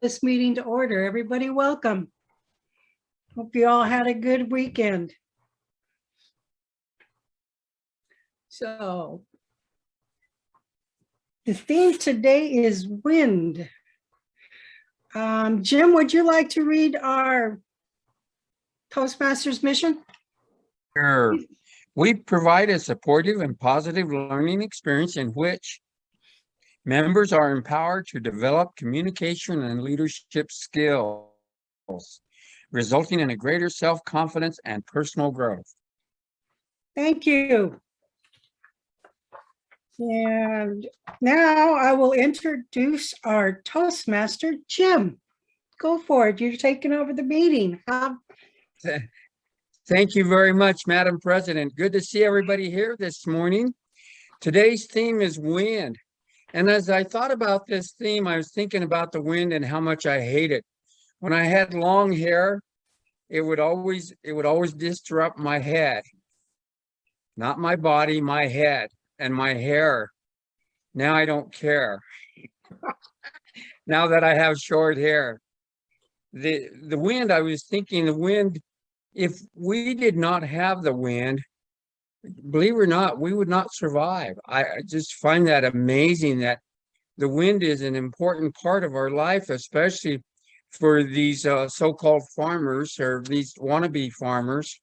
this meeting to order. Everybody welcome. Hope you all had a good weekend. So the theme today is wind. Jim, would you like to read our Toastmasters mission? Sure. We provide a supportive and positive learning experience in which members are empowered to develop communication and leadership skills, resulting in a greater self-confidence and personal growth. Thank you. And now I will introduce our Toastmaster, Jim. Go for it. You're taking over the meeting. Thank you very much, Madam President. Good to see everybody here this morning. Today's theme is wind. And as I thought about this theme, I was thinking about the wind and how much I hate it. When I had long hair, it would always disrupt my head. Not my body, my head and my hair. Now I don't care. Now that I have short hair. The wind, I was thinking the wind, if we did not have the wind, believe it or not, we would not survive. I just find that amazing that the wind is an important part of our life, especially for these so-called farmers or these wannabe farmers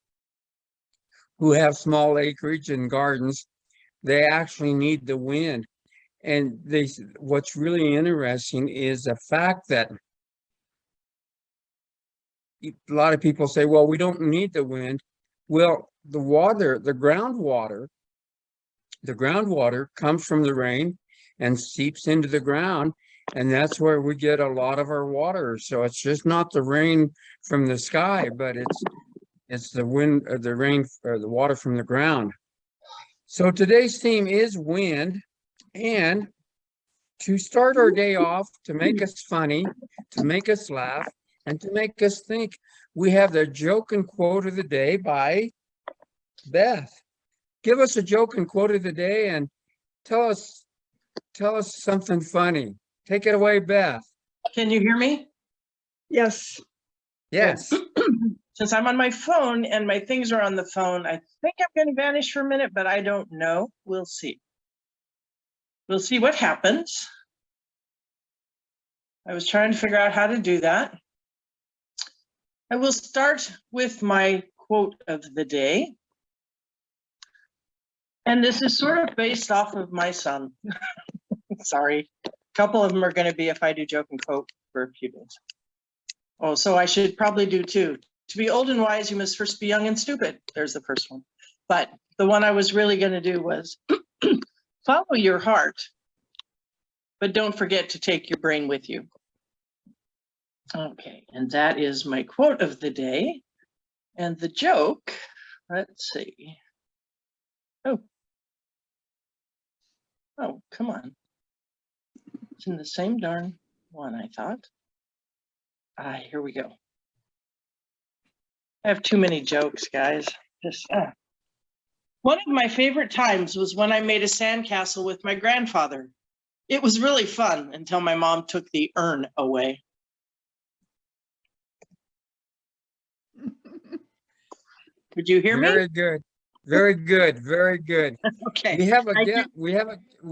who have small acreage and gardens. They actually need the wind. And what's really interesting is the fact that a lot of people say, well, we don't need the wind. Well, the groundwater comes from the rain and seeps into the ground, and that's where we get a lot of our water. So it's just not the rain from the sky, but it's the wind, or the rain, or the water from the ground. So today's theme is wind, and to start our day off, to make us funny, to make us laugh, and to make us think, we have the joke and quote of the day by Beth. Give us a joke and quote of the day and tell us something funny. Take it away, Beth. Can you hear me? Yes. Yes. Since I'm on my phone and my things are on the phone, I think I'm going to vanish for a minute, but I don't know. We'll see. We'll see what happens. I was trying to figure out how to do that. I will start with my quote of the day. And this is sort of based off of my son. Sorry. A couple of them are going to be if I do joke and quote for a few days. Oh, so I should probably do two. To be old and wise, you must first be young and stupid. There's the first one. But the one I was really going to do was follow your heart, but don't forget to take your brain with you. Okay, and that is my quote of the day. And the joke, let's see. Oh, come on. It's in the same darn one, I thought. Here we go. I have too many jokes, guys. One of my favorite times was when I made a sandcastle with my grandfather. It was really fun until my mom took the urn away. Did you hear me? Very good. Very good. Very good. Okay. We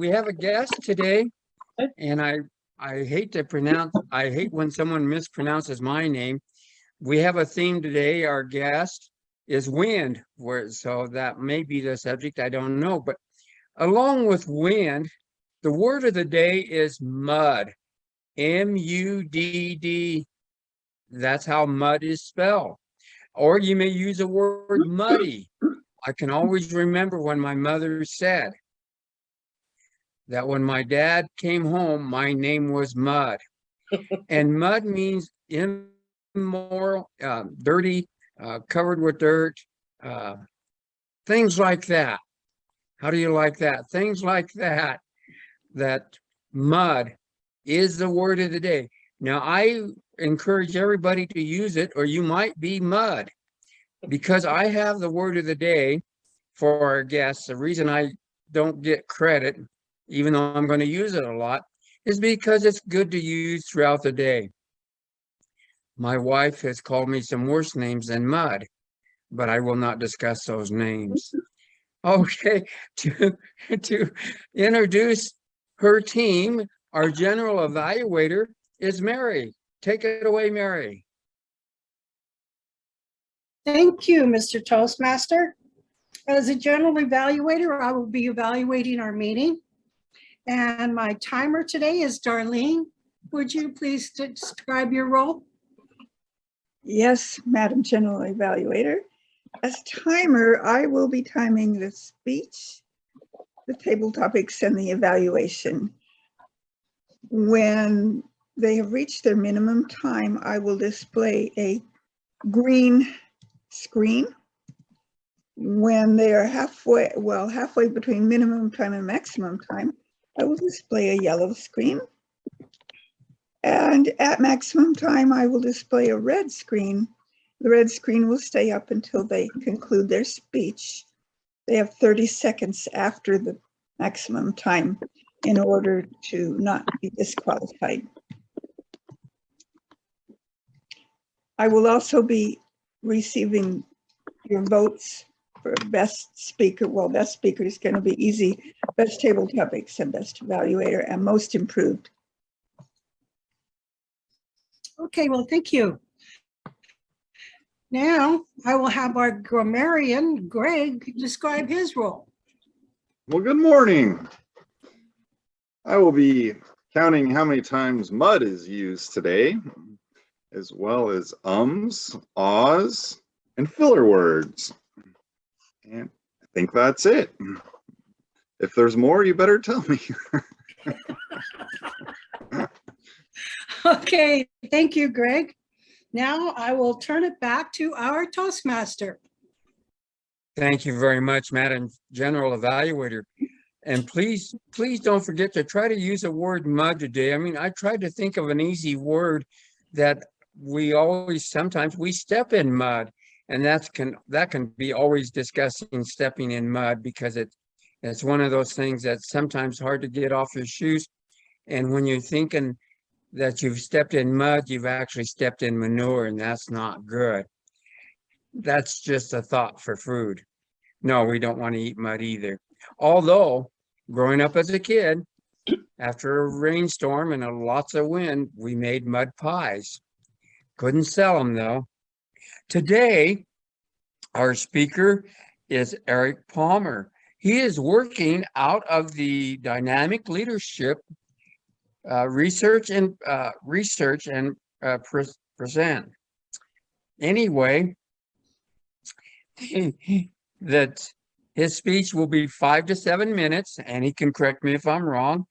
have a guest today, and I hate when someone mispronounces my name. We have a theme today. Our guest is wind, so that may be the subject. I don't know, but along with wind, the word of the day is mud. M-U-D-D. That's how mud is spelled. Or you may use the word muddy. I can always remember when my mother said that when my dad came home, my name was Mud. And mud means immoral, dirty, covered with dirt, things like that. How do you like that? Things like that, that mud is the word of the day. Now, I encourage everybody to use it, or you might be mud, because I have the word of the day for our guests. The reason I don't get credit, even though I'm going to use it a lot, is because it's good to use throughout the day. My wife has called me some worse names than mud, but I will not discuss those names. Okay, to introduce her team, our general evaluator is Mary. Take it away, Mary. Thank you, Mr. Toastmaster. As a general evaluator, I will be evaluating our meeting. And my timer today is Darlene. Would you please describe your role? Yes, Madam General Evaluator. As timer, I will be timing the speech, the table topics, and the evaluation. When they have reached their minimum time, I will display a green screen. When they are halfway between minimum time and maximum time, I will display a yellow screen. And at maximum time, I will display a red screen. The red screen will stay up until they conclude their speech. They have 30 seconds after the maximum time in order to not be disqualified. I will also be receiving your votes for best speaker. Well, best speaker is going to be easy. Best table topics and best evaluator and most improved. Okay, well, thank you. Now I will have our grammarian, Greg, describe his role. Well, good morning. I will be counting how many times mud is used today, as well as ums, ahs, and filler words. And I think that's it. If there's more, you better tell me. Okay, thank you, Greg. Now I will turn it back to our Toastmaster. Thank you very much, Madam General Evaluator. And please don't forget to try to use the word mud today. I mean, I tried to think of an easy word that sometimes we step in mud, and that can be always discussing stepping in mud, because it's one of those things that's sometimes hard to get off your shoes. And when you're thinking that you've stepped in mud, you've actually stepped in manure, and that's not good. That's just a thought for food. No, we don't want to eat mud either. Although, growing up as a kid, after a rainstorm and lots of wind, we made mud pies. Couldn't sell them though. Today, our speaker is Eric Palmer. He is working out of the Dynamic Leadership Research and Present. Anyway, that his speech will be 5 to 7 minutes, and he can correct me if I'm wrong,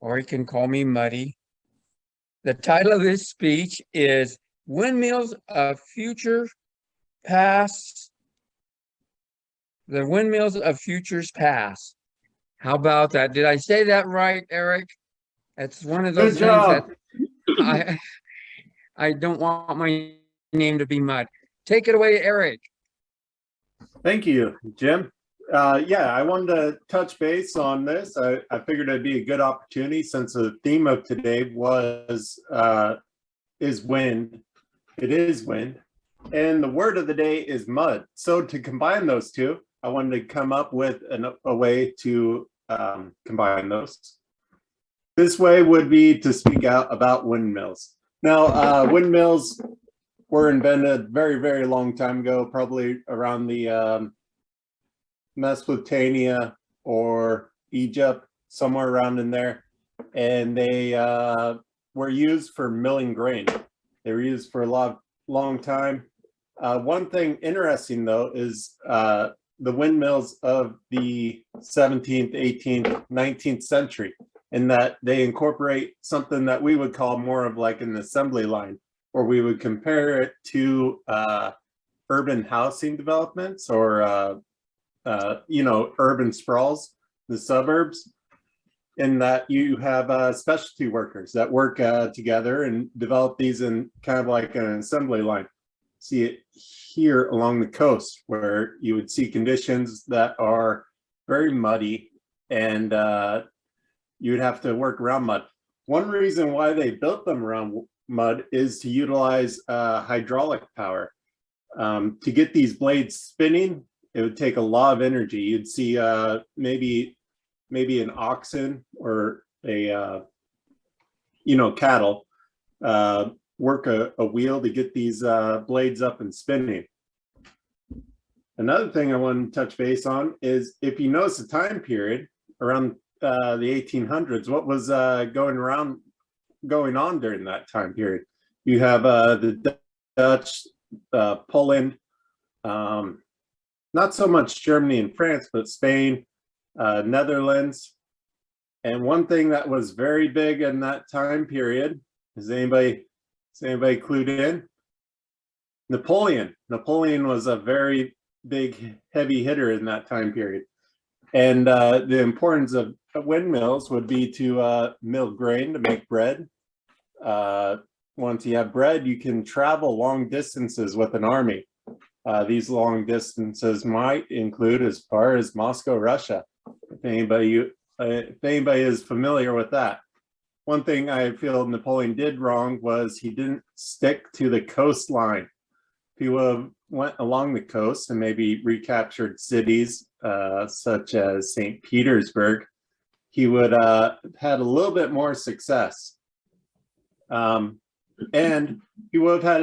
or he can call me muddy. The title of this speech is Windmills of Future Past. The Windmills of Futures Past. How about that? Did I say that right, Eric? It's one of those things that I don't want my name to be mud. Take it away, Eric. Thank you, Jim. Yeah, I wanted to touch base on this. I figured it'd be a good opportunity since the theme of today is wind. It is wind. And the word of the day is mud. So to combine those two, I wanted to come up with a way to combine those. This way would be to speak out about windmills. Now, windmills were invented very, very long time ago, probably around the Mesopotamia or Egypt, somewhere around in there. And they were used for milling grain. They were used for a long time. One thing interesting though is the windmills of the 17th, 18th, 19th century, in that they incorporate something that we would call more of like an assembly line, or we would compare it to urban housing developments or urban sprawls, the suburbs, in that you have specialty workers that work together and develop these in kind of like an assembly line. See it here along the coast, where you would see conditions that are very muddy, and you would have to work around mud. One reason why they built them around mud is to utilize hydraulic power. To get these blades spinning, it would take a lot of energy. You'd see maybe an oxen or a cattle work a wheel to get these blades up and spinning. Another thing I want to touch base on is if you notice the time period around the 1800s, what was going on during that time period? You have the Dutch, Poland, not so much Germany and France, but Spain, Netherlands. And one thing that was very big in that time period, is anybody clued in? Napoleon. Napoleon was a very big, heavy hitter in that time period. And the importance of windmills would be to mill grain to make bread. Once you have bread, you can travel long distances with an army. These long distances might include as far as Moscow, Russia. If anybody is familiar with that. One thing I feel Napoleon did wrong was he didn't stick to the coastline. He would have went along the coast and maybe recaptured cities such as St. Petersburg. He would have had a little bit more success. And he would have had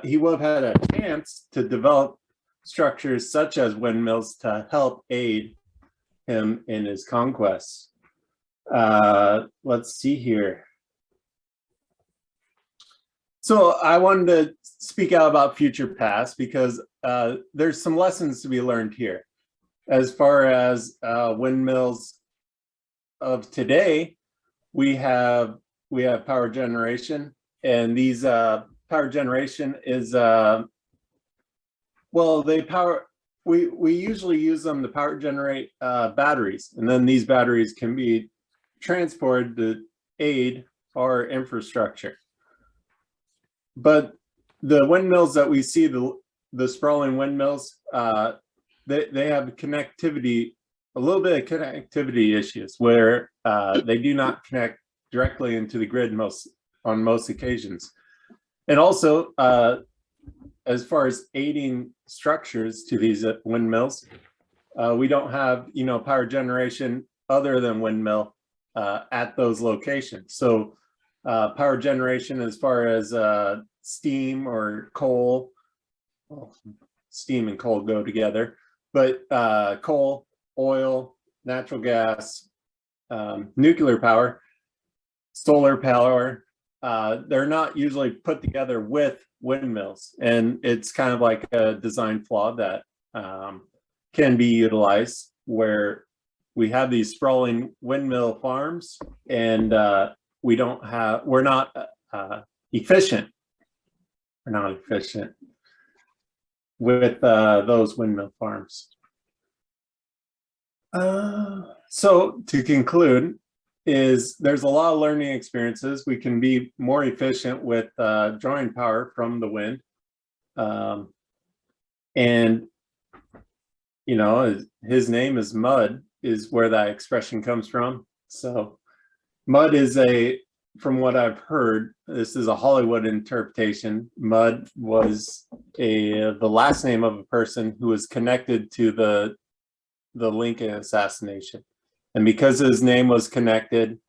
he would have had a chance to develop structures such as windmills to help aid him in his conquests. Let's see here. So I wanted to speak out about future past because there's some lessons to be learned here. As far as windmills of today, we have power generation, and these power generation is we usually use them to power generate batteries, and then these batteries can be transported to aid our infrastructure. But the windmills that we see, the sprawling windmills, they have connectivity, a little bit of connectivity issues where they do not connect directly into the grid on most occasions. And also, as far as aiding structures to these windmills, we don't have power generation other than windmill at those locations. So power generation as far as steam or coal, well, steam and coal go together, but coal, oil, natural gas, nuclear power, solar power, they're not usually put together with windmills, and it's kind of like a design flaw that can be utilized where we have these sprawling windmill farms, and we're not efficient. We're not efficient with those windmill farms. So to conclude, there's a lot of learning experiences. We can be more efficient with drawing power from the wind. And, his name is Mud, is where that expression comes from. So Mud is from what I've heard, this is a Hollywood interpretation. Mud was the last name of a person who was connected to the Lincoln assassination. And because his name was connected,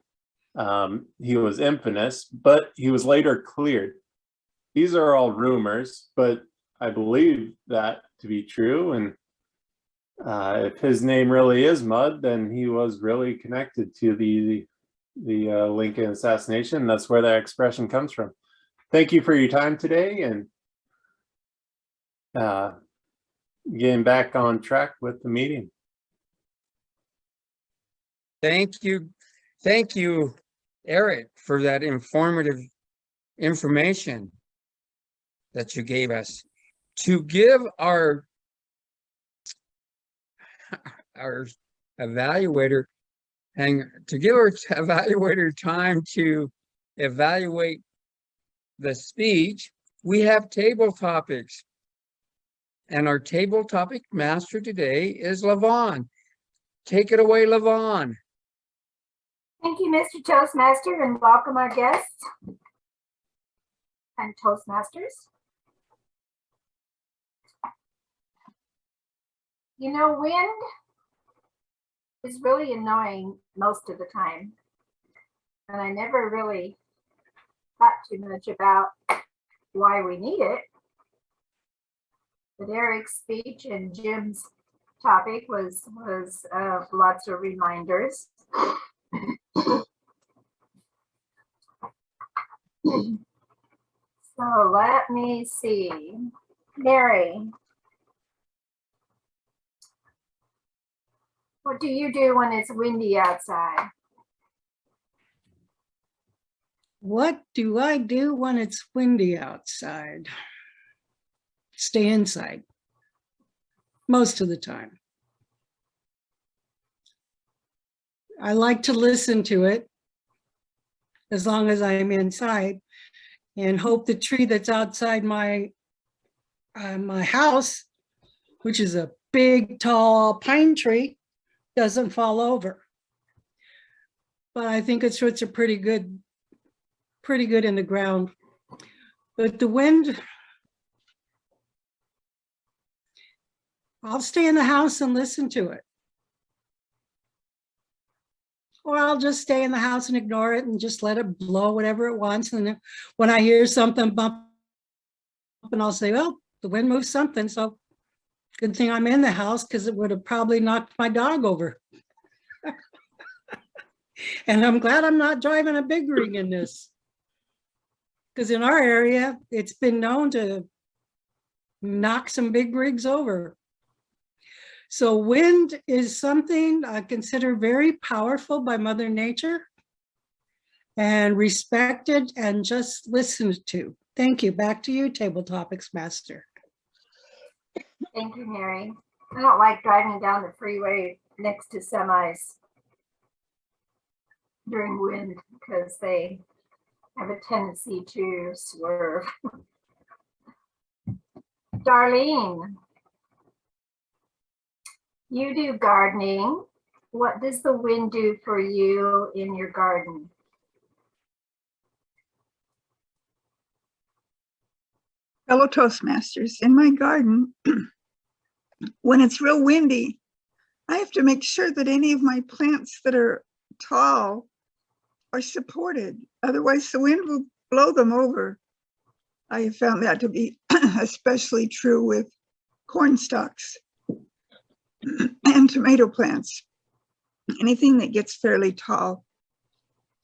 he was infamous, but he was later cleared. These are all rumors, but I believe that to be true. And if his name really is Mud, then he was really connected to the Lincoln assassination. That's where that expression comes from. Thank you for your time today, and getting back on track with the meeting. Thank you, Eric, for that informative information that you gave us. To give our evaluator time to evaluate the speech, we have table topics. And our table topic master today is Lavon. Take it away, Lavon. Thank you, Mr. Toastmaster, and welcome our guests. and Toastmasters. You know, wind is really annoying most of the time. And I never really thought too much about why we need it. But Eric's speech and Jim's topic was lots of reminders. So let me see. Mary, what do you do when it's windy outside? What do I do when it's windy outside? Stay inside most of the time. I like to listen to it as long as I'm inside and hope the tree that's outside my house, which is a big, tall pine tree, doesn't fall over. But I think its roots are pretty good in the ground. But the wind, I'll stay in the house and listen to it. Or I'll just stay in the house and ignore it and just let it blow whatever it wants. And then when I hear something bump, and I'll say, well, the wind moves something. So good thing I'm in the house, because it would have probably knocked my dog over. And I'm glad I'm not driving a big rig in this. Because in our area, it's been known to knock some big rigs over. So wind is something I consider very powerful by Mother Nature and respected and just listened to. Thank you. Back to you, Table Topics Master. Thank you, Mary. I don't like driving down the freeway next to semis during wind because they have a tendency to swerve. Darlene, you do gardening. What does the wind do for you in your garden? Fellow Toastmasters, in my garden, when it's real windy, I have to make sure that any of my plants that are tall are supported. Otherwise, the wind will blow them over. I have found that to be especially true with corn stalks and tomato plants, anything that gets fairly tall.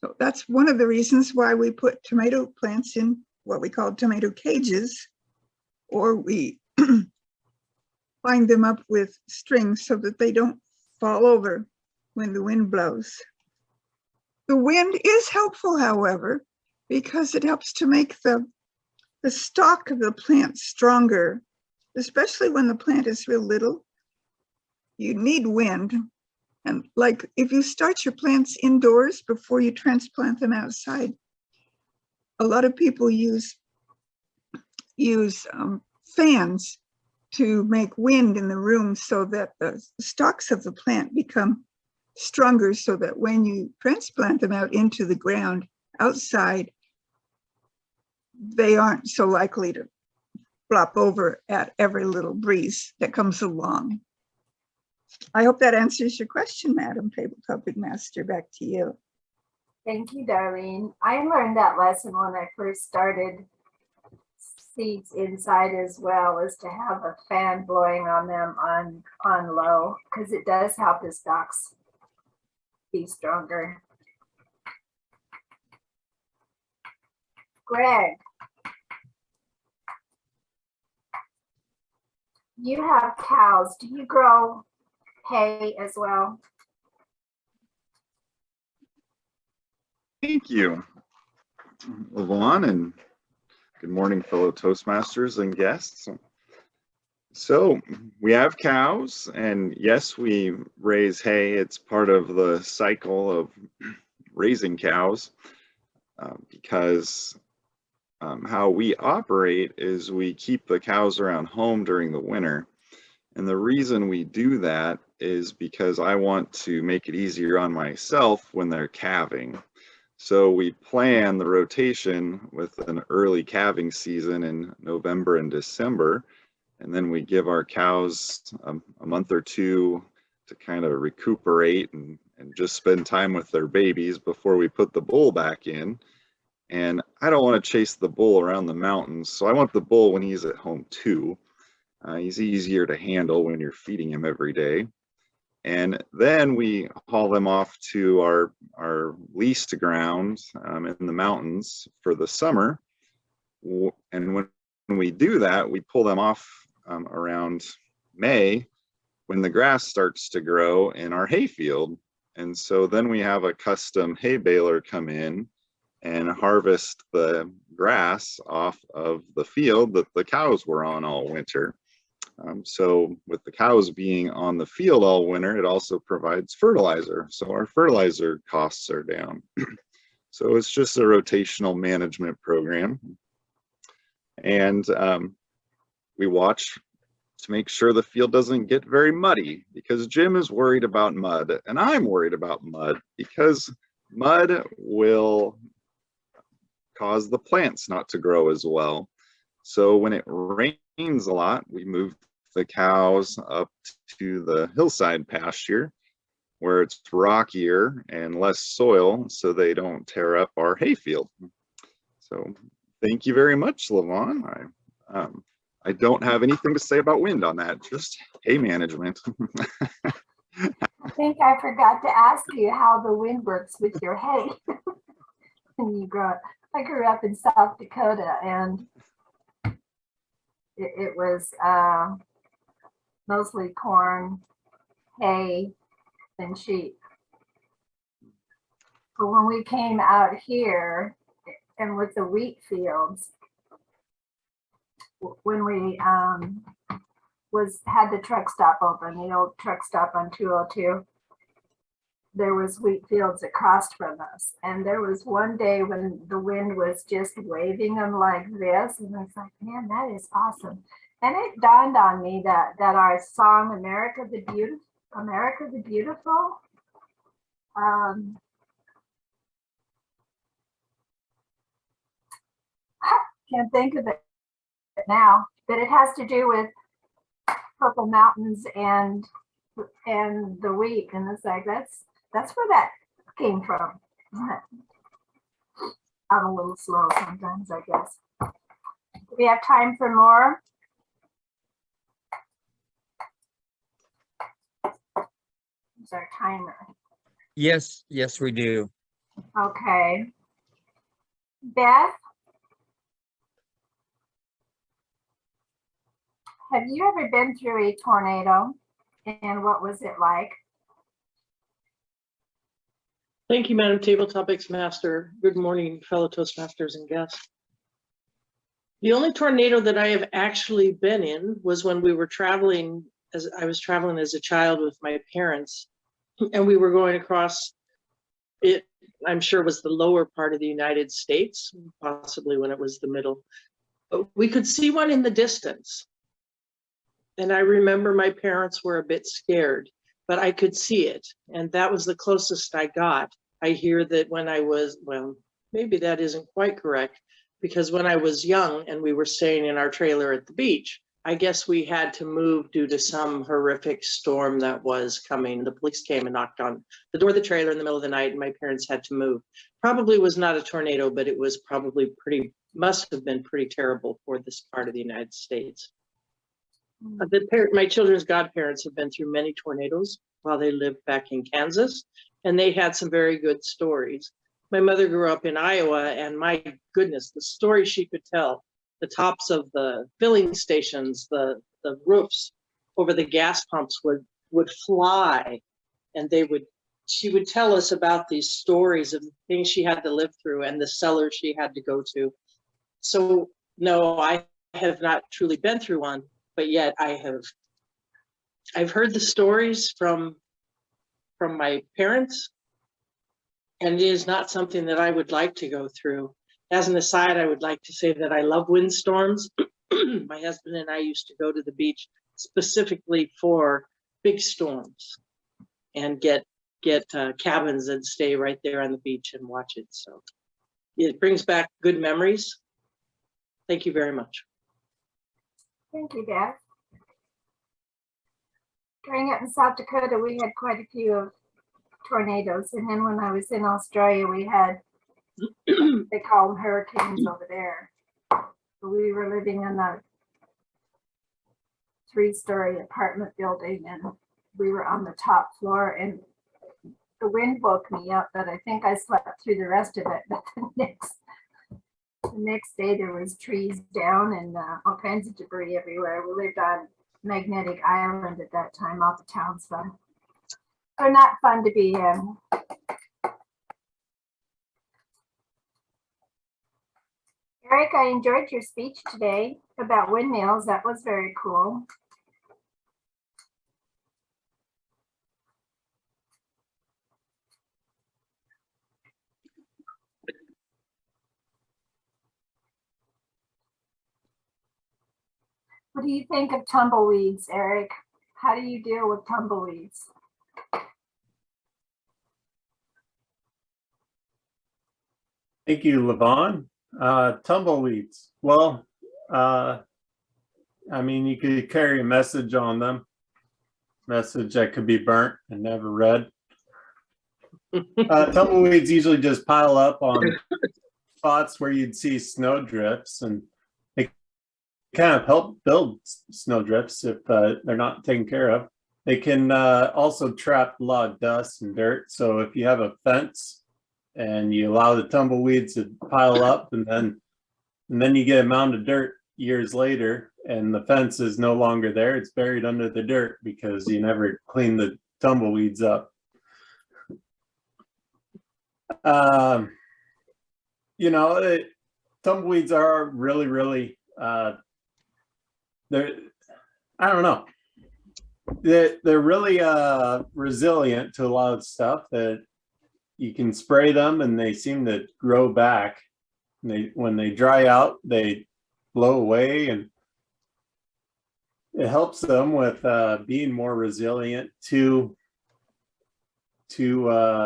So that's one of the reasons why we put tomato plants in what we call tomato cages, or we bind them up with strings so that they don't fall over when the wind blows. The wind is helpful, however, because it helps to make the stalk of the plant stronger, especially when the plant is real little. You need wind. And like if you start your plants indoors before you transplant them outside, a lot of people use fans to make wind in the room so that the stalks of the plant become stronger, so that when you transplant them out into the ground outside, they aren't so likely to flop over at every little breeze that comes along. I hope that answers your question, Madam Table Topic Master. Back to you. Thank you, Darlene. I learned that lesson when I first started seeds inside as well, is to have a fan blowing on them on low, because it does help the stalks be stronger. Greg, you have cows. Do you grow hay as well? Thank you, Yvonne, and good morning, fellow Toastmasters and guests. So we have cows, and yes, we raise hay. It's part of the cycle of raising cows, because how we operate is we keep the cows around home during the winter. And the reason we do that is because I want to make it easier on myself when they're calving. So we plan the rotation with an early calving season in November and December. And then we give our cows a month or two to kind of recuperate and just spend time with their babies before we put the bull back in. And I don't want to chase the bull around the mountains, so I want the bull when he's at home too. He's easier to handle when you're feeding him every day. And then we haul them off to our leased ground in the mountains for the summer. And when we do that, we pull them off around May when the grass starts to grow in our hayfield. And so then we have a custom hay baler come in and harvest the grass off of the field that the cows were on all winter. So with the cows being on the field all winter, it also provides fertilizer. So our fertilizer costs are down. So it's just a rotational management program. And we watch to make sure the field doesn't get very muddy, because Jim is worried about mud and I'm worried about mud, because mud will cause the plants not to grow as well. So when it rains a lot, we move the cows up to the hillside pasture where it's rockier and less soil, so they don't tear up our hayfield. So thank you very much, Levon. I don't have anything to say about wind on that, just hay management. I think I forgot to ask you how the wind works with your hay. When you grow up. I grew up in South Dakota, and it was mostly corn, hay, and sheep. But when we came out here and with the wheat fields, when we had the truck stop open, the old truck stop on 202, there was wheat fields across from us. And there was one day when the wind was just waving them like this. And I was like, man, that is awesome. And it dawned on me that our song, America the Beautiful, can't think of it now, but it has to do with Purple Mountains and the wheat. And it's like, that's where that came from. I'm a little slow sometimes, I guess. Do we have time for more? Here's our timer. Yes, we do. Okay. Beth? Have you ever been through a tornado, and what was it like? Thank you, Madam Table Topics Master. Good morning, fellow Toastmasters and guests. The only tornado that I have actually been in was when we were traveling, as I was traveling as a child with my parents, and we were going across it. I'm sure it was the lower part of the United States, possibly when it was the middle. But we could see one in the distance. And I remember my parents were a bit scared, but I could see it. And that was the closest I got. I hear that when I was, well, maybe that isn't quite correct, because when I was young and we were staying in our trailer at the beach, I guess we had to move due to some horrific storm that was coming. The police came and knocked on the door of the trailer in the middle of the night, and my parents had to move. Probably was not a tornado, but it was probably must have been pretty terrible for this part of the United States. My children's godparents have been through many tornadoes while they lived back in Kansas, and they had some very good stories. My mother grew up in Iowa, and my goodness, the stories she could tell, the tops of the filling stations, the roofs over the gas pumps would fly, and she would tell us about these stories of the things she had to live through and the cellars she had to go to. So no, I have not truly been through one, but yet I've heard the stories from my parents, and it is not something that I would like to go through. As an aside, I would like to say that I love windstorms. My husband and I used to go to the beach specifically for big storms and get get cabins and stay right there on the beach and watch it. So it brings back good memories. Thank you very much. Thank you, Dad. Growing up in South Dakota, we had quite a few of tornadoes. And then when I was in Australia, we had, they call them hurricanes over there. So we were living in a 3-story apartment building and we were on the top floor and the wind woke me up, but I think I slept through the rest of it. But the next day there was trees down and all kinds of debris everywhere. We lived on Magnetic Island at that time off the town, so they're not fun to be in. Eric, I enjoyed your speech today about windmills. That was very cool. What do you think of tumbleweeds, Eric? How do you deal with tumbleweeds? Thank you, Levon. Tumbleweeds. Well, I mean, you could carry a message on them. Message that could be burnt and never read. Tumbleweeds usually just pile up on spots where you'd see snow drifts, and they kind of help build snow drifts if they're not taken care of. They can also trap a lot of dust and dirt. So if you have a fence and you allow the tumbleweeds to pile up, and then you get a mound of dirt years later and the fence is no longer there, it's buried under the dirt because you never clean the tumbleweeds up. You know, tumbleweeds are really they're, I don't know, they're really resilient to a lot of stuff. That you can spray them and they seem to grow back. When they dry out, they blow away, and it helps them with being more resilient to different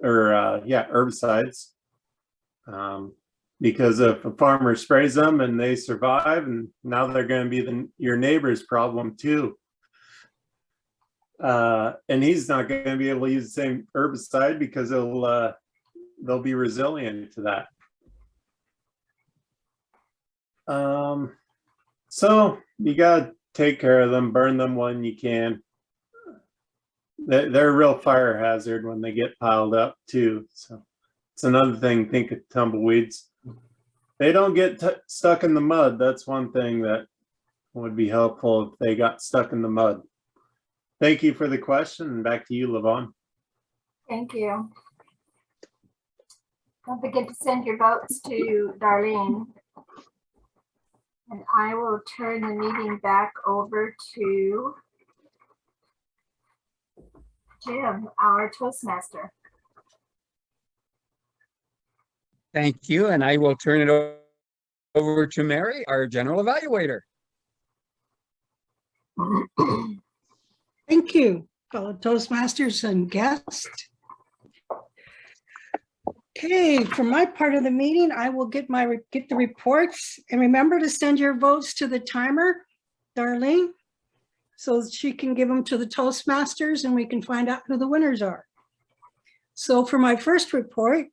herbicides. Because if a farmer sprays them and they survive, and now they're going to be your neighbor's problem too. And he's not going to be able to use the same herbicide because they'll be resilient to that. So you got to take care of them, burn them when you can. They're a real fire hazard when they get piled up too. So it's another thing. Think of tumbleweeds. They don't get stuck in the mud. That's one thing that would be helpful if they got stuck in the mud. Thank you for the question, and back to you, Levon. Thank you. Don't forget to send your votes to Darlene. And I will turn the meeting back over to Jim, our Toastmaster. Thank you. And I will turn it over to Mary, our general evaluator. Thank you, fellow Toastmasters and guests. Okay, for my part of the meeting, I will get the reports, and remember to send your votes to the timer, Darlene, so she can give them to the Toastmasters and we can find out who the winners are. So for my first report,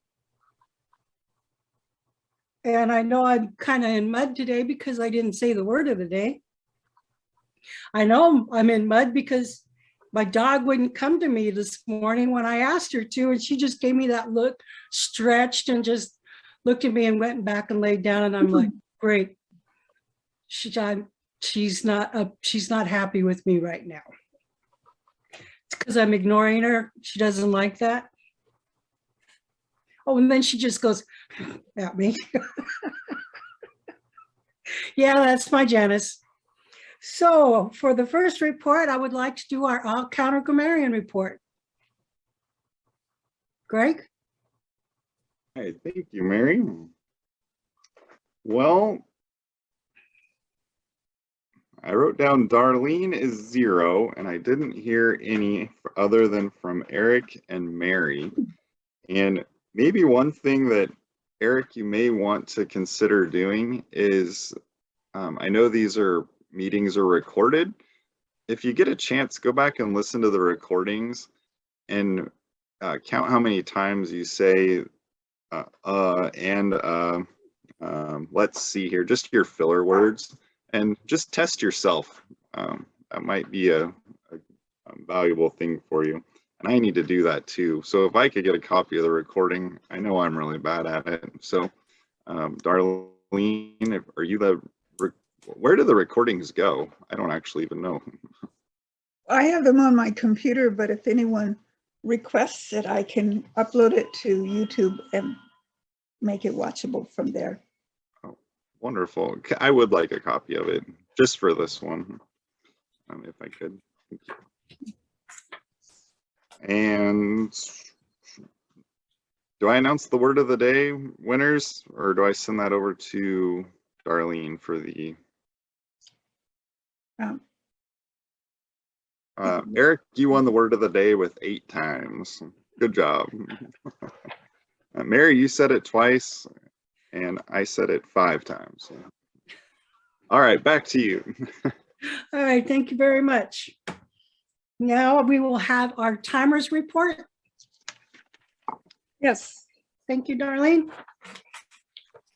and I know I'm kind of in mud today because I didn't say the word of the day. I know I'm in mud because my dog wouldn't come to me this morning when I asked her to, and she just gave me that look, stretched and just looked at me and went back and laid down. And I'm like, great. She's not happy with me right now. It's because I'm ignoring her. She doesn't like that. Oh, and then she just goes at me. Yeah, that's my Janice. So for the first report, I would like to do our all-counter grammarian report. Greg? All right, thank you, Mary. Well, I wrote down Darlene is 0, and I didn't hear any other than from Eric and Mary. And maybe one thing that, Eric, you may want to consider doing is, I know these meetings are recorded. If you get a chance, go back and listen to the recordings and count how many times you say let's see here, just your filler words, and just test yourself. That might be a valuable thing for you. And I need to do that too. So if I could get a copy of the recording, I know I'm really bad at it. So Darlene, are you where do the recordings go? I don't actually even know. I have them on my computer, but if anyone requests it, I can upload it to YouTube and make it watchable from there. Oh, wonderful. I would like a copy of it just for this one, if I could. And do I announce the word of the day winners, or do I send that over to Darlene for the... Eric, you won the word of the day with 8 times. Good job. Mary, you said it twice, and I said it 5 times. All right, back to you. All right, thank you very much. Now we will have our timers report. Yes, Thank you, Darlene.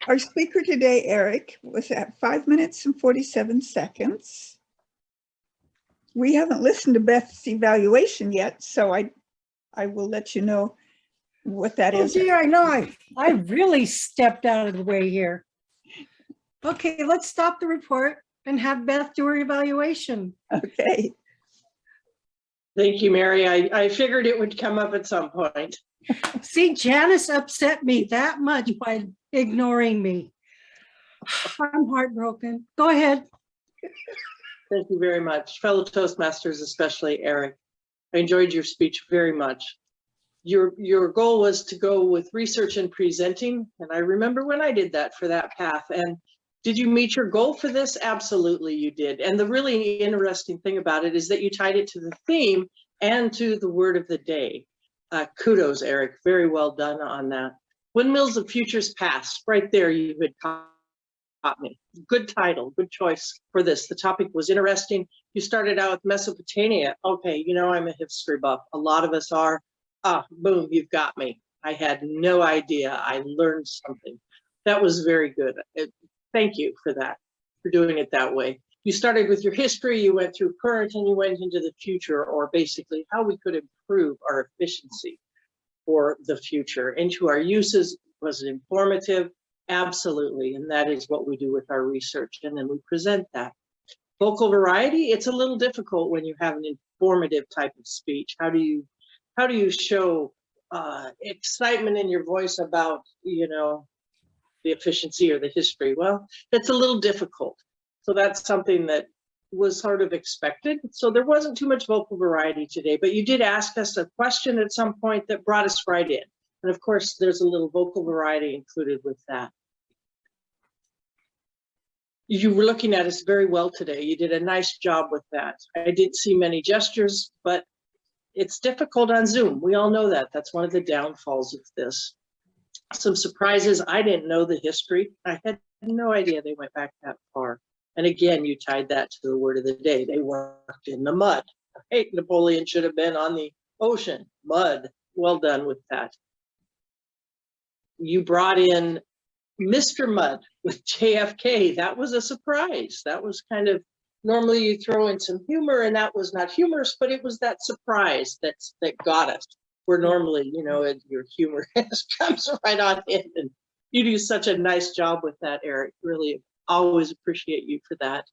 our speaker today, Eric, was at 5 minutes and 47 seconds. We haven't listened to Beth's evaluation yet, so I will let you know what that Oh is. dear, I know, I really stepped out of the way here. Okay, let's stop the report and have Beth do her evaluation. Okay. Thank you, Mary. I figured it would come up at some point. See, Janice upset me that much by ignoring me. I'm heartbroken. Go ahead. Thank you very much. Fellow Toastmasters, especially Eric. I enjoyed your speech very much. Your goal was to go with research and presenting, and I remember when I did that for that path. And did you meet your goal for this? Absolutely you did. And the really interesting thing about it is that you tied it to the theme and to the word of the day. Kudos, Eric. Very well done on that. Windmills of Futures Past. Right there, you had caught me. Good title, good choice for this. The topic was interesting. You started out with Mesopotamia. Okay, you know I'm a history buff. A lot of us are. Boom, you've got me. I had no idea. I learned something. That was very good. Thank you for that, for doing it that way. You started with your history, you went through current, and you went into the future, or basically how we could improve our efficiency for the future. Into our uses. Was it informative? Absolutely, and that is what we do with our research, and then we present that. Vocal variety, it's a little difficult when you have an informative type of speech. How do you show excitement in your voice about, you know, the efficiency or the history? Well, that's a little difficult. So that's something that was sort of expected. So there wasn't too much vocal variety today, but you did ask us a question at some point that brought us right in. And of course, there's a little vocal variety included with that. You were looking at us very well today. You did a nice job with that. I didn't see many gestures, but it's difficult on Zoom. We all know that. That's one of the downfalls of this. Some surprises. I didn't know the history. I had no idea they went back that far. And again, you tied that to the word of the day. They worked in the mud. Hey, Napoleon should have been on the ocean. Mud. Well done with that. You brought in Mr. Mud with JFK. That was a surprise. That was kind of, normally you throw in some humor, and that was not humorous, but it was that surprise that got us. Where normally, you know, your humor comes right on in, and you do such a nice job with that, Eric. Really always appreciate you for that.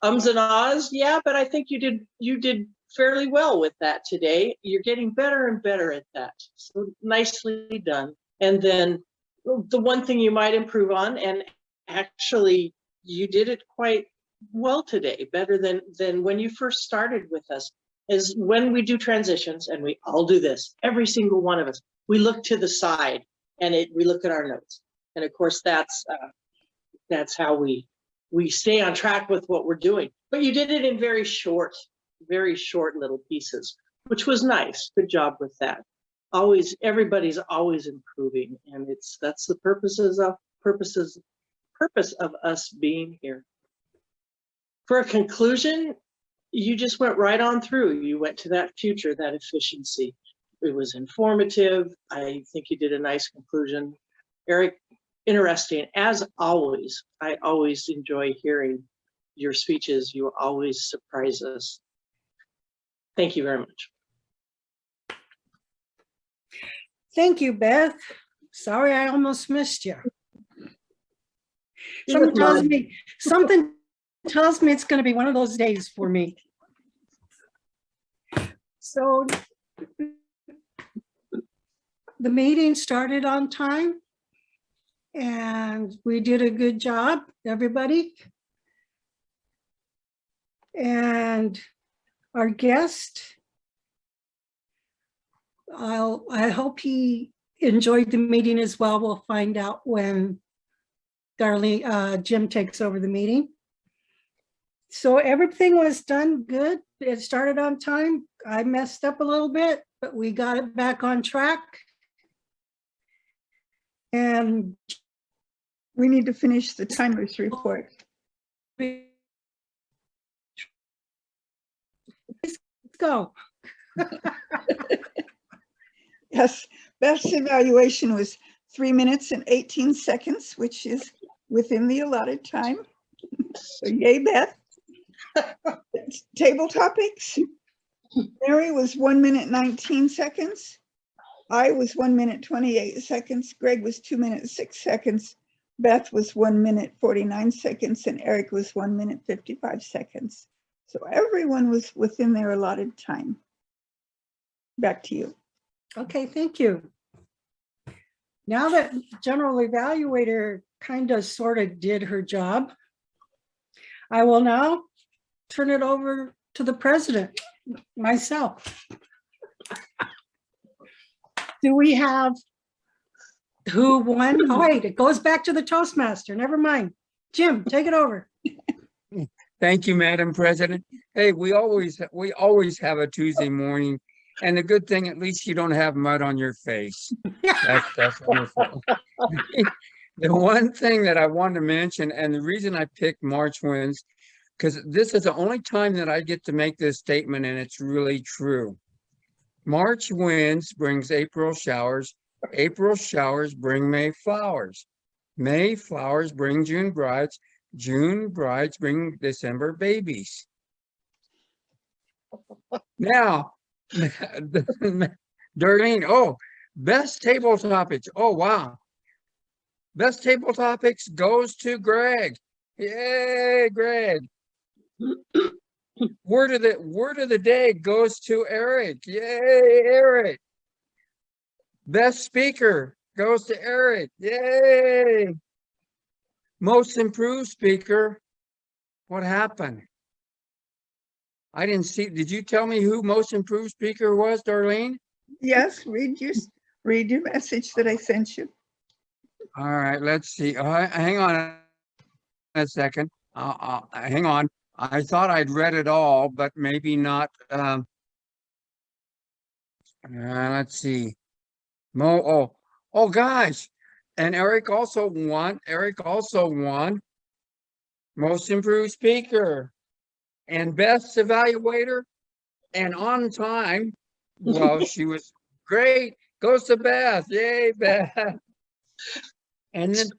Ums and ahs, yeah, but I think you did fairly well with that today. You're getting better and better at that. So nicely done. And then the one thing you might improve on, and actually you did it quite well today, better than when you first started with us, is when we do transitions, and we all do this, every single one of us, we look to the side and we look at our notes. And of course, that's how we stay on track with what we're doing. But you did it in very short little pieces, which was nice. Good job with that. Always, everybody's always improving, and that's the purpose of us being here. For a conclusion, you just went right on through. You went to that future, that efficiency. It was informative. I think you did a nice conclusion. Eric, interesting. As always, I always enjoy hearing your speeches. You always surprise us. Thank you very much. Thank you, Beth. Sorry, I almost missed you. You're Something tells me it's going to be one of those days for me. So the meeting started on time and we did a good job, everybody. And our guest, I hope he enjoyed the meeting as well. We'll find out when Jim takes over the meeting. So everything was done good. It started on time. I messed up a little bit, but we got it back on track. And We need to finish the timers report. let's go. Yes, Beth's evaluation was 3 minutes and 18 seconds, which is within the allotted time. So yay, Beth. Table topics. Mary was 1 minute 19 seconds. I was 1 minute 28 seconds. Greg was 2 minutes 6 seconds. Beth was 1 minute 49 seconds, and Eric was 1 minute 55 seconds. So everyone was within their allotted time. Back to you. Okay, thank you. Now that general evaluator kind of sort of did her job, I will now turn it over to the president, myself. Do we have who won? Oh, wait, it goes back to the Toastmaster. Never mind. Jim, take it over. Thank you, Madam President. Hey, we always have a Tuesday morning, and the good thing, at least you don't have mud on your face. That's wonderful. The one thing that I wanted to mention, and the reason I picked March wins, because this is the only time that I get to make this statement, and it's really true. March winds brings April showers. April showers bring May flowers. May flowers bring June brides. June brides bring December babies. Now, Darlene, oh, best table topics. Oh, wow. Best table topics goes to Greg. Yay, Greg. Word of the day goes to Eric. Yay, Eric. Best speaker goes to Eric. Yay. Most improved speaker. What happened? I didn't see. Did you tell me who most improved speaker was, Darlene? Yes, read your message that I sent you. All right, let's see. Hang on a second. Hang on. I thought I'd read it all, but maybe not. Let's see. Oh, gosh. And Eric also won. Most improved speaker and best evaluator and on time. Well, she was great. Goes to Beth. Yay, Beth. And then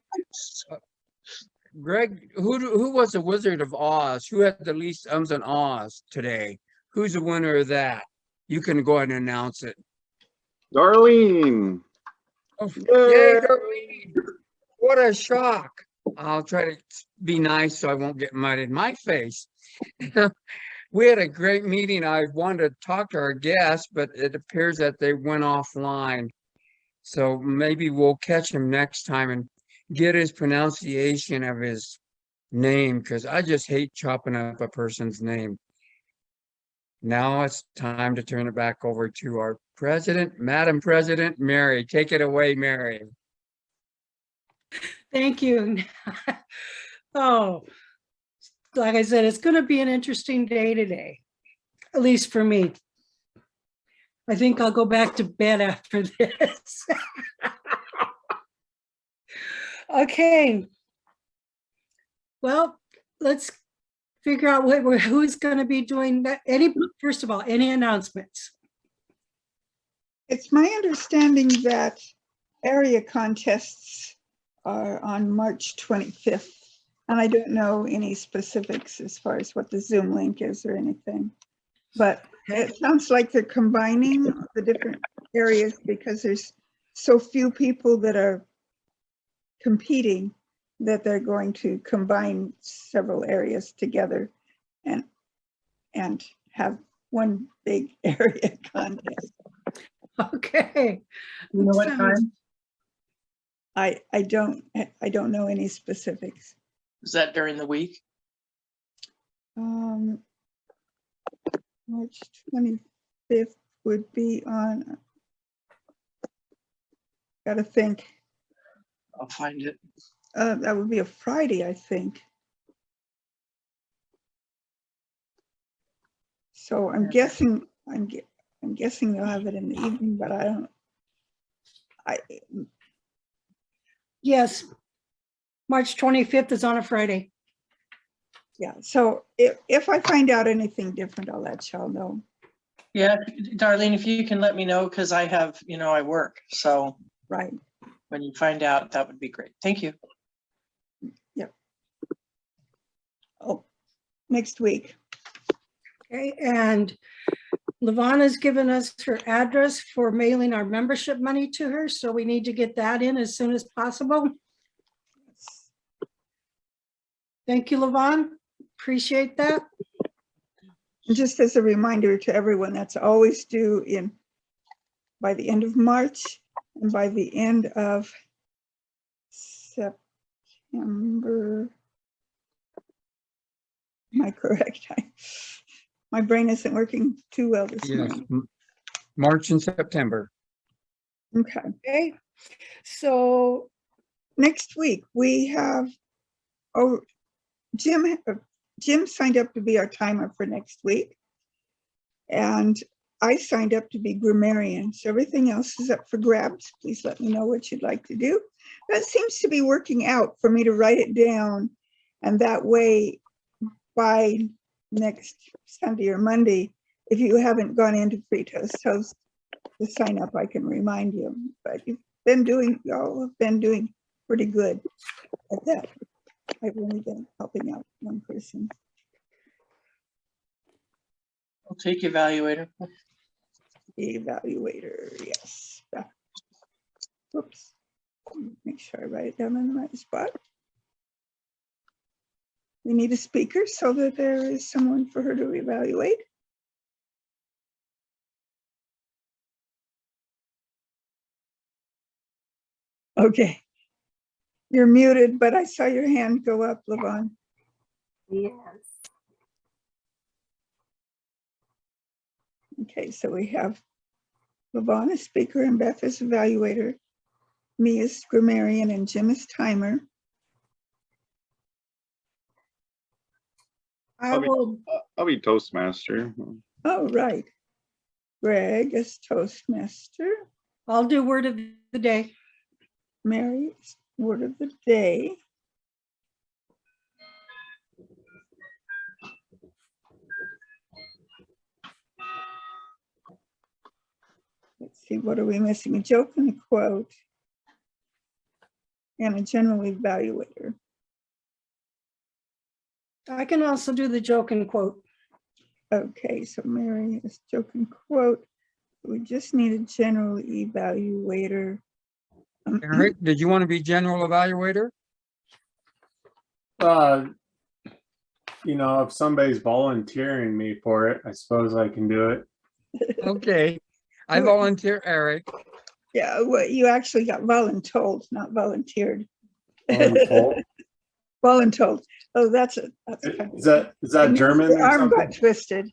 Greg, who was the Wizard of Oz? Who had the least ums and ahs today? Who's the winner of that? You can go ahead and announce it. Darlene. Oh, yay, Darlene. What a shock. I'll try to be nice so I won't get mud in my face. We had a great meeting. I wanted to talk to our guests, but it appears that they went offline. So maybe we'll catch him next time and get his pronunciation of his name, because I just hate chopping up a person's name. Now it's time to turn it back over to our president, Madam President, Mary. Take it away, Mary. Thank you. Oh, like I said, it's going to be an interesting day today, at least for me. I think I'll go back to bed after this. Okay. Well, let's figure out who's going to be doing that. First of all, any announcements? It's my understanding that area contests are on March 25th. And I don't know any specifics as far as what the Zoom link is or anything. But it sounds like they're combining the different areas because there's so few people that are competing that they're going to combine several areas together and have one big area contest. Okay. You know what Sounds- time? I don't know any specifics. Is that during the week? March 25th would be on, gotta think, I'll find it. that would be a Friday, I think. So I'm guessing, I'm guessing they'll have it in the evening, but Yes. March 25th is on a Friday. yeah, so if I find out anything different, I'll let y'all know. Yeah, Darlene, if you can let me know, because I have, I work. So Right, when you find out, that would be great. Thank you. oh, next week. Okay, and Lavana's given us her address for mailing our membership money to her, so we need to get that in as soon as possible. Thank you, Lavon. Appreciate that. And just as a reminder to everyone, that's always due by the end of March and by the end of September. Am I correct? My brain isn't working too well this Yes, morning. March and September. Okay, Okay, so next week we have, Jim signed up to be our timer for next week. And I signed up to be grammarian. So everything else is up for grabs. Please let me know what you'd like to do. That seems to be working out for me to write it down. And that way, by next Sunday or Monday, if you haven't gone into Free Toast Toast to sign up, I can remind you. But y'all have been doing pretty good at that. I've only been helping out one person. I'll take evaluator. Evaluator, yes. Whoops. Make sure I write it down in the right spot. We need a speaker so that there is someone for her to evaluate. Okay. You're muted, but I saw your hand go up, Lavon. Yes. Okay, so we have Lavon as speaker and Beth as evaluator, me as grammarian, and Jim as timer. I will, I'll be Toastmaster. Oh, right. Greg as Toastmaster, I'll do word of the day. Mary as word of the day. Let's see, what are we missing? A joke and a quote. And a general evaluator. I can also do the joke and quote. Okay, so Mary is joke and quote. We just need a general evaluator. Eric, did you want to be general evaluator? If somebody's volunteering me for it, I suppose I can do it. Okay, I volunteer Eric. Yeah, well, you actually got voluntold, not volunteered. Voluntold. Voluntold. Oh, that's Is that German your or arm something? got twisted.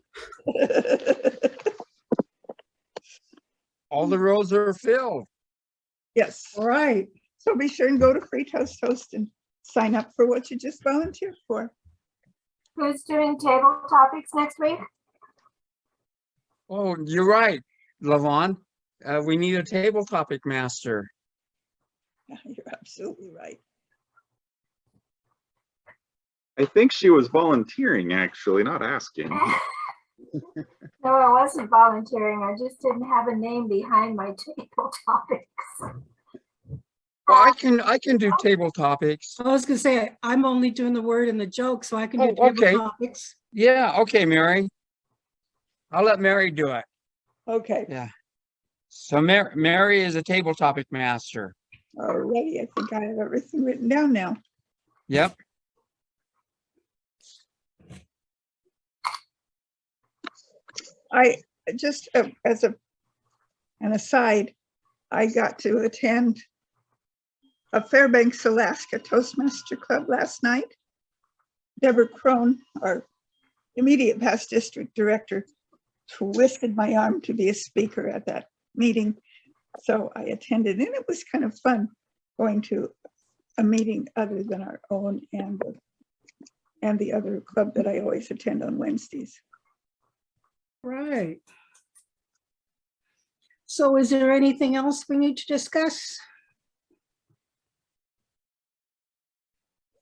All the rows are filled. Yes. All right. So be sure and go to Free Toast Toast and sign up for what you just volunteered for. Who's doing table topics next week? Oh, you're right, Lavon. We need a table topic master. You're absolutely right. I think she was volunteering, actually, not asking. No, I wasn't volunteering. I just didn't have a name behind my table topics. Well, I can do table topics. I was gonna say, I'm only doing the word and the joke, so I can do Oh, table okay. topics. Yeah, okay, Mary. I'll let Mary do it. Okay, Yeah. So Mary is a table topic master. alrighty. I think I have everything written down now. Yep. I just, as an aside, I got to attend a Fairbanks, Alaska Toastmaster Club last night. Deborah Crone, our immediate past district director, twisted my arm to be a speaker at that meeting. So I attended, and it was kind of fun going to a meeting other than our own and the other club that I always attend on Wednesdays. Right. So is there anything else we need to discuss?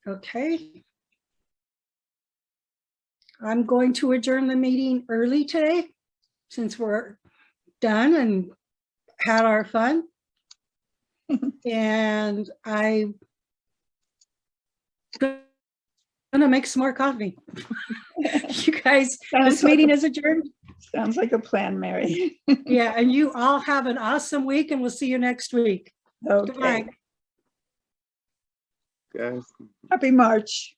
Okay. I'm going to adjourn the meeting early today, since we're done and had our fun. And I'm gonna make some more coffee. You guys, this meeting is adjourned. Sounds like a plan, Mary. Yeah, and you all have an awesome week, and we'll see you next week. Okay, Goodbye. Guys. happy March.